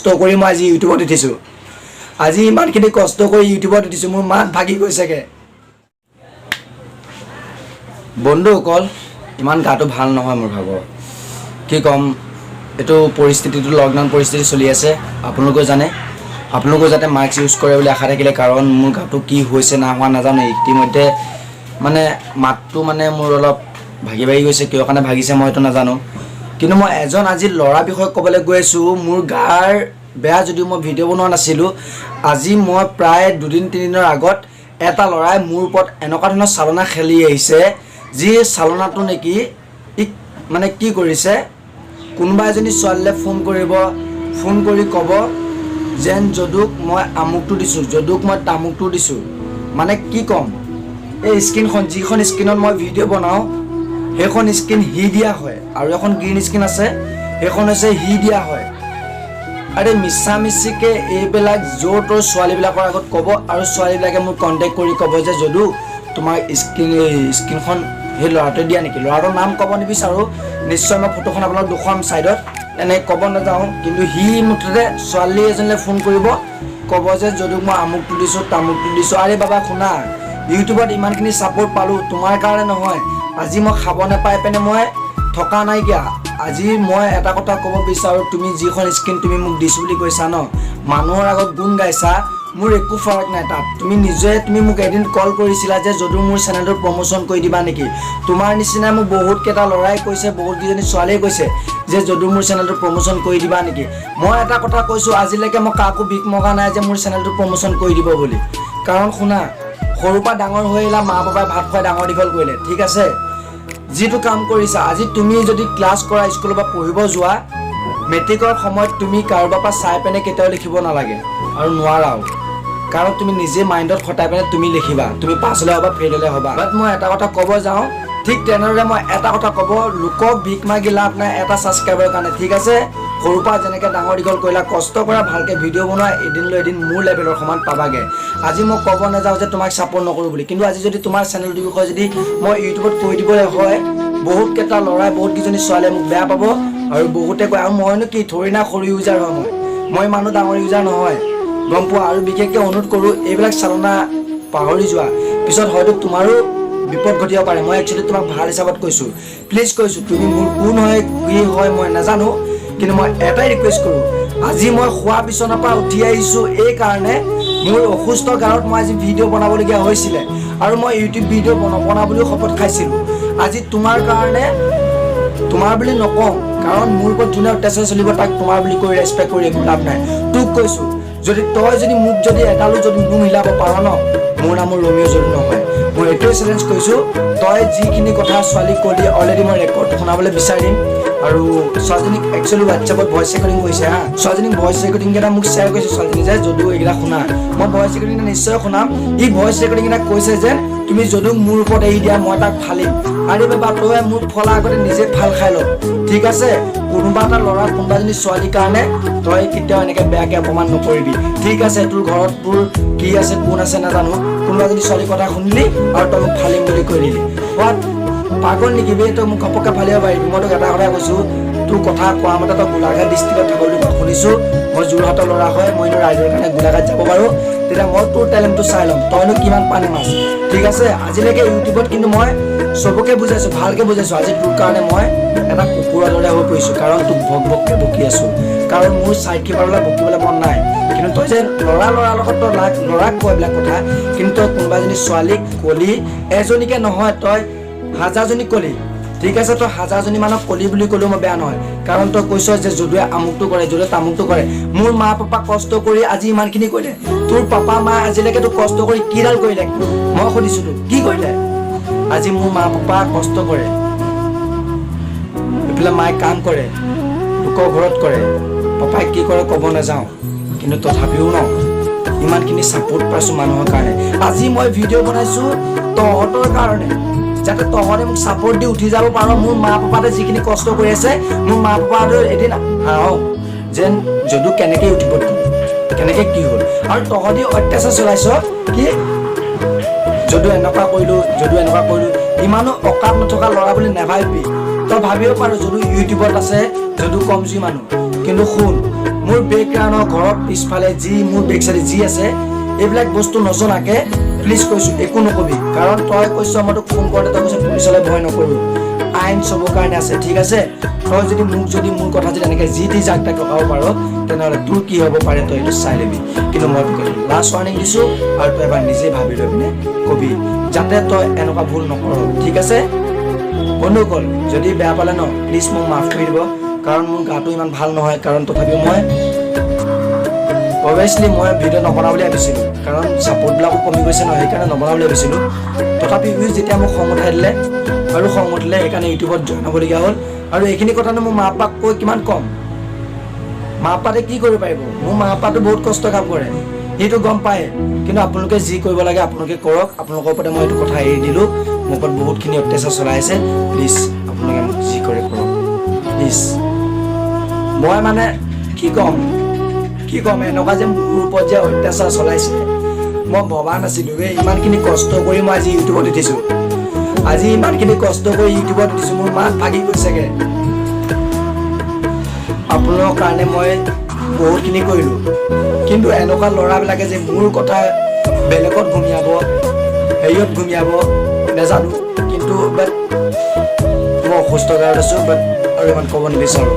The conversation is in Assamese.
কষ্ট কৰি মই আজি ইউটিউবত উঠিছোঁ আজি ইমানখিনি কষ্ট কৰি ইউটিউবত উঠিছোঁ মোৰ মাত ভাগি গৈছেগৈ বন্ধুসকল ইমান গাটো ভাল নহয় মোৰ ভাগৰ কি ক'ম এইটো পৰিস্থিতিটো লকডাউন পৰিস্থিতি চলি আছে আপোনালোকে জানে আপোনালোকে যাতে মাস্ক ইউজ কৰে বুলি আশা থাকিলে কাৰণ মোৰ গাটো কি হৈছে না হোৱা নাজানো ইতিমধ্যে মানে মাতটো মানে মোৰ অলপ ভাগি গৈছে কিয় কাৰণে ভাগিছে মই এইটো নাজানো কিন্তু মই এজন আজি ল'ৰা বিষয়ে ক'বলৈ গৈ আছোঁ মোৰ গাৰ বেয়া যদিও মই ভিডিঅ' বনোৱা নাছিলোঁ আজি মই প্ৰায় দুদিন তিনিদিনৰ আগত এটা ল'ৰাই মোৰ ওপৰত এনেকুৱা ধৰণৰ চালনা খেলি আহিছে যি চালনাটো নেকি মানে কি কৰিছে কোনোবা এজনী ছোৱালীলে ফোন কৰিব ফোন কৰি ক'ব যেন যদুক মই আমুকটো দিছোঁ যদুক মই তামুকটো দিছোঁ মানে কি ক'ম এই স্ক্ৰীনখন যিখন স্ক্ৰীনত মই ভিডিঅ' বনাওঁ সেইখন স্ক্ৰীন সি দিয়া হয় আৰু এখন গ্ৰীণ স্ক্ৰীন আছে সেইখন হৈছে সি দিয়া হয় আৰে মিছা মিছিকৈ এইবিলাক য'ৰ ত'ৰ ছোৱালীবিলাকৰ আগত ক'ব আৰু ছোৱালীবিলাকে মোক কণ্টেক্ট কৰি ক'ব যে যদু তোমাৰ স্ক্ৰীনখন সেই ল'ৰাটোৱে দিয়া নেকি ল'ৰাটোৰ নাম ক'ব নিবিচাৰোঁ নিশ্চয় মই ফটোখন আপোনাক দেখুৱাম ছাইডত এনে ক'ব নাযাওঁ কিন্তু সি মুঠতে ছোৱালী এজনীলৈ ফোন কৰিব ক'ব যে যদুক মই আমুকটো দিছোঁ তামুকটো দিছোঁ আৰে বাবা শুনা ইউটিউবত ইমানখিনি ছাপোৰ্ট পালোঁ তোমাৰ কাৰণে নহয় আজি মই খাব নাপাই পিনে মই থকা নাইকিয়া আজি মই এটা কথা ক'ব বিচাৰোঁ তুমি যিখন স্ক্ৰীন তুমি মোক দিছোঁ বুলি কৈছা ন মানুহৰ আগত গুণ গাইছা মোৰ একো ফাৰাক নাই তাত তুমি মোক এদিন কল কৰিছিলা যে যদু মোৰ চেনেলটো প্ৰমোশ্যন কৰি দিবা নেকি তোমাৰ নিচিনা মোক বহুতকেইটা ল'ৰাই কৈছে বহুতকেইজনী ছোৱালীয়ে কৈছে যে যদু মোৰ চেনেলটো প্ৰমোশ্যন কৰি দিবা নেকি মই এটা কথা কৈছোঁ আজিলৈকে মই কাকো ভিক মগা নাই যে মোৰ চেনেলটো প্ৰমোশ্যন কৰি দিব বুলি কাৰণ শুনা সৰুৰ পৰা ডাঙৰ হৈ আহিলা মা পাপাই ভাত খুৱাই ডাঙৰ দীঘল কৰিলে ঠিক আছে যিটো কাম কৰিছা আজি তুমি যদি ক্লাছ কৰা স্কুলৰ পৰা পঢ়িব যোৱা মেট্ৰিকৰ সময়ত তুমি কাৰোবাৰ পৰা চাই পিনে কেতিয়াও লিখিব নালাগে আৰু নোৱাৰাও কাৰণ তুমি নিজে মাইণ্ডত খটাই পিনে তুমি লিখিবা তুমি পাছ হ'লে হ'বা ফেইল হ'লে হ'বা বাট মই এটা কথা ক'ব যাওঁ ঠিক তেনেদৰে মই এটা কথা ক'ব লোকক ভিক মাগি লাভ নাই এটা ছাবস্ক্ৰাইবাৰৰ কাৰণে ঠিক আছে সৰুৰ পৰা যেনেকৈ ডাঙৰ দীঘল কৰিলা কষ্ট কৰা ভালকৈ ভিডিঅ' বনোৱা এদিন লৈ এদিন মোৰ লেভেলৰ সমান পাবাগৈ আজি মই ক'ব নাযাওঁ যে তোমাক ছাপোৰ্ট নকৰোঁ বুলি কিন্তু আজি যদি তোমাৰ চেনেলটোৰ বিষয়ে যদি মই ইউটিউবত কৈ দিবলৈ হয় বহুতকেইটা ল'ৰাই বহুতকেইজনী ছোৱালীয়ে মোক বেয়া পাব আৰু বহুতে কয় আৰু মইনো কি থৰি না সৰু ইউজাৰ হয় মই মানুহ ডাঙৰ ইউজাৰ নহয় গম পোৱা আৰু বিশেষকৈ অনুৰোধ কৰোঁ এইবিলাক চালনা পাহৰি যোৱা পিছত হয়তো তোমাৰো বিপদ ঘটিব পাৰে মই একচুৱেলি তোমাক ভাল হিচাপত কৈছোঁ প্লিজ কৈছোঁ তুমি মোৰ কোন হয় কি হয় মই নাজানো কিন্তু মই এটাই ৰিকুৱেষ্ট কৰোঁ আজি মই শোৱা বিচনাৰ পৰা উঠি আহিছোঁ এই কাৰণে মোৰ অসুস্থ গাঁৱত মই আজি ভিডিঅ' বনাবলগীয়া হৈছিলে আৰু মই ইউটিউব ভিডিঅ' বনাবলৈও শপত খাইছিলোঁ আজি তোমাৰ কাৰণে তোমাৰ বুলি নকওঁ কাৰণ মোৰ ওপৰত যোনে অত্যাচাৰ চলিব তাক তোমাৰ বুলি কৈ ৰেচপেক্ট কৰি একো লাভ নাই তোক কৈছোঁ তই মোক যদি এডালো যদি নোম হিলাব পাৰ ন মোৰ নাম ৰমিঅ' যদু নহয় মই এইটোৱে চেলেঞ্জ কৰিছোঁ তই যিখিনি কথা ছোৱালীক ক'লি অলৰেডি মই ৰেকৰ্ড শুনাবলৈ বিচাৰিম আৰু ছোৱালীজনীক একচুৱেলি হোৱাটছএপত ভইচ ৰেকৰ্ডিং কৰিছে হা ছোৱালীজনীক ভইচ ৰেকৰ্ডিংকেইটা মোক শ্বেয়াৰ কৰিছে ছোৱালীজনী যে যদু এইকেইটা শুনা মই ভইচ ৰেকৰ্ডিংকেইটা নিশ্চয় শুনাম ই ভইচ ৰেকৰ্ডিংকেইটা কৈছে যে তুমি যদুক মোৰ ওপৰত এৰি দিয়া মই তাক ফালিম আৰে বাবা তই মোৰ ফলা আগতে নিজে ফাল খাই ল ঠিক আছে কোনোবা এটা ল'ৰা কোনোবা এজনী ছোৱালীৰ কাৰণে তই কেতিয়াও এনেকৈ বেয়াকৈ অপমান নকৰিবি ঠিক আছে তোৰ ঘৰত তোৰ কি আছে কোন আছে নাজানো কোনোবা এজনী ছোৱালীৰ কথা শুনিলি আৰু তই মোক ফালিম বুলি কৈ দিলি হোৱাট পাগল নেকি বে তই মোক ঘপককৈ ফালিব পাৰিবি মই তোক এটা কথা কৈছোঁ তোৰ কথা কোৱা মতে তই গোলাঘাট ডিষ্ট্ৰিক্টত থাক বুলি মই শুনিছোঁ মই যোৰহাটৰ ল'ৰা হয় মই এনেও ৰাইজৰ কাৰণে গোলাঘাট যাব পাৰোঁ তেতিয়া মই তোৰ টেলেণ্টটো চাই ল'ম তইনো কিমান পানী মাছ ঠিক আছে আজিলৈকে ইউটিউবত কিন্তু মই চবকে বুজাইছোঁ ভালকৈ বুজাইছোঁ আজি তোৰ কাৰণে মই এটা কুকুৰৰ দৰে হৈ পৰিছোঁ কাৰণ তোক ভককৈ বকি আছোঁ কাৰণ মোৰ চাইড কিবাৰলৈ বকিবলৈ মন নাই কিন্তু তই যে ল'ৰাৰ লগত তই ল'ৰাক কয় এইবিলাক কথা কিন্তু তই কোনোবা এজনী ছোৱালীক কলি এজনীকে নহয় তই হাজাৰজনীক কলি ঠিক আছে তই হাজাৰজনী মানক কলি বুলি ক'লেও মই বেয়া নহয় কাৰণ তই কৈছ যে যদুৱে আমুকটো কৰে যদুৱে তামুকটো কৰে মোৰ মা পাপা কষ্ট কৰি আজি ইমানখিনি কৰিলে তোৰ পাপা মা আজিলৈকে তোক কষ্ট কৰি কিডাল কৰিলে মই সুধিছোঁ তোক কি কৰিলে আজি মোৰ মা পাপা কষ্ট কৰে এইফালে মায়ে কাম কৰে লোকৰ ঘৰত কৰে পাপাই কি কৰে ক'ব নাযাওঁ কিন্তু তথাপিও ন ইমানখিনি ছাপোৰ্ট পাইছোঁ মানুহৰ কাৰণে আজি মই ভিডিঅ' বনাইছোঁ তহঁতৰ কাৰণে যাতে তহঁতে মোক ছাপোৰ্ট দি উঠি যাব পাৰ মোৰ মা পাপাতে যিখিনি কষ্ট কৰি আছে মোৰ মা পাপাহঁতে এদিন হাওঁ যেন যদু কেনেকৈ উঠিব কেনেকৈ কি হ'ল আৰু তহঁতি অত্যাচাৰ চলাইছ কি যদু এনেকুৱা কৰিলোঁ ইমানো অকাত নথকা ল'ৰা বুলি নাভাবিবি তই ভাবিব পাৰোঁ যদু ইউটিউবত আছে যদু কমজুৰি মানুহ কিন্তু শুন মোৰ মোৰ বেকগ্ৰাউণ্ডৰ ঘৰৰ পিছফালে যি মোৰ বেক চাইডে যি আছে এইবিলাক বস্তু নজনাকে প্লিজ কৈছোঁ একো নকবি, কাৰণ তই কৈছ মই তোক ফোন কৰোঁতে তই কৈছ পুলিচলৈ ভয় নকৰোঁ, আইন চবৰ কাৰণে আছে, ঠিক আছে। তই যদি মোৰ কথা যদি এনেকৈ যি টি জাক তাক লগাব পাৰ তেনেহ'লে তোৰ কি হ'ব পাৰে তই এইটো চাই ল'বি। কিন্তু মই তোক লাষ্ট ৱাৰ্ণিং দিছোঁ আৰু তই এবাৰ নিজে ভাবি লৈ পিনে কবি যাতে তই এনেকুৱা ভুল নকৰ, ঠিক আছে। বন্ধুসকল যদি বেয়া পালে ন প্লিজ মোক মাফ কৰি দিব, কাৰণ মোৰ গাটো ইমান ভাল নহয়, কাৰণ তথাপিও মই অভিয়াছলি মই ভিডিঅ' নবনাওঁ বুলি ভাবিছিলোঁ, কাৰণ ছাপৰ্টবিলাকো কমি গৈছে ন, সেইকাৰণে নবনাওঁ বুলি ভাবিছিলোঁ। তথাপিও যেতিয়া মোক খং উঠাই দিলে আৰু খং উঠিলে সেইকাৰণে ইউটিউবত জইন হ'বলগীয়া হ'ল। আৰু এইখিনি কথানো মোৰ মা পাপাক কৈ কিমান ক'ম, মা পাপাতে কি কৰিব পাৰিব, মোৰ মা পাপাটো বহুত কষ্ট কাম কৰে সেইটো গম পায়। কিন্তু আপোনালোকে যি কৰিব লাগে আপোনালোকে কৰক, আপোনালোকৰ ওপৰতে মই এইটো কথা এৰি দিলোঁ। মোৰ ওপৰত বহুতখিনি অত্যাচাৰ চলাই আছে, প্লিজ আপোনালোকে মোক যি কৰে কৰক প্লিজ। মই মানে কি ক'ম এনেকুৱা যে মোৰ ওপৰত যে অত্যাচাৰ চলাইছে মই ভবা নাছিলোঁ। ইমানখিনি কষ্ট কৰি মই আজি ইউটিউবত উঠিছোঁ, আজি ইমানখিনি কষ্ট কৰি ইউটিউবত উঠিছোঁ, মোৰ মাত ভাগি গৈছেগৈ। আপোনালোকৰ কাৰণে মই বহুতখিনি কৰিলোঁ, কিন্তু এনেকুৱা ল'ৰাবিলাকে যে মোৰ কথা বেলেগত ঘুমিয়াব হেৰিয়ত ঘুমিয়াব নেজানো, কিন্তু বাট মই অসুস্থ গাঁৱত আছোঁ, বাট আৰু ইমান ক'ব নিবিচাৰোঁ।